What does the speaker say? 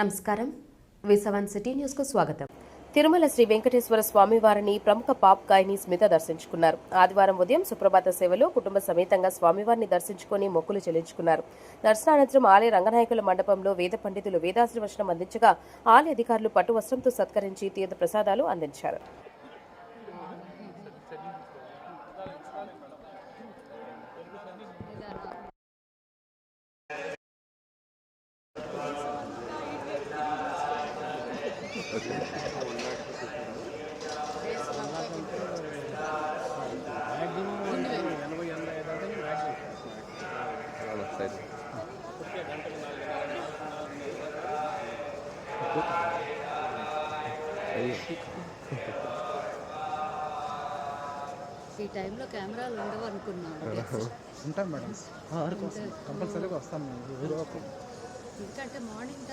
నమస్కారం. వి7 city news కు స్వాగతం. తిరుమల శ్రీ వెంకటేశ్వర స్వామి వారిని ప్రముఖ పాప్ గాయని స్మిత దర్శించుకున్నారు. ఆదివారం ఉదయం సుప్రభాత సేవలో కుటుంబ సమేతంగా స్వామివారిని దర్శించుకుని మొక్కులు చెల్లించుకున్నారు. దర్శనానంతరం ఆలయ రంగనాయకుల మండపంలో వేద పండితులు వేదాశీర్వచనం అందించగా ఆలయ అధికారులు పట్టు వస్త్రంతో సత్కరించి తీర్థ ప్రసాదాలు అందించారు. ఈ టైంలో కెమెరాలు ఉండవు అనుకున్నాను. ఉంటాం మేడం, కంపల్సరీగా వస్తాం. ఎందుకంటే మార్నింగ్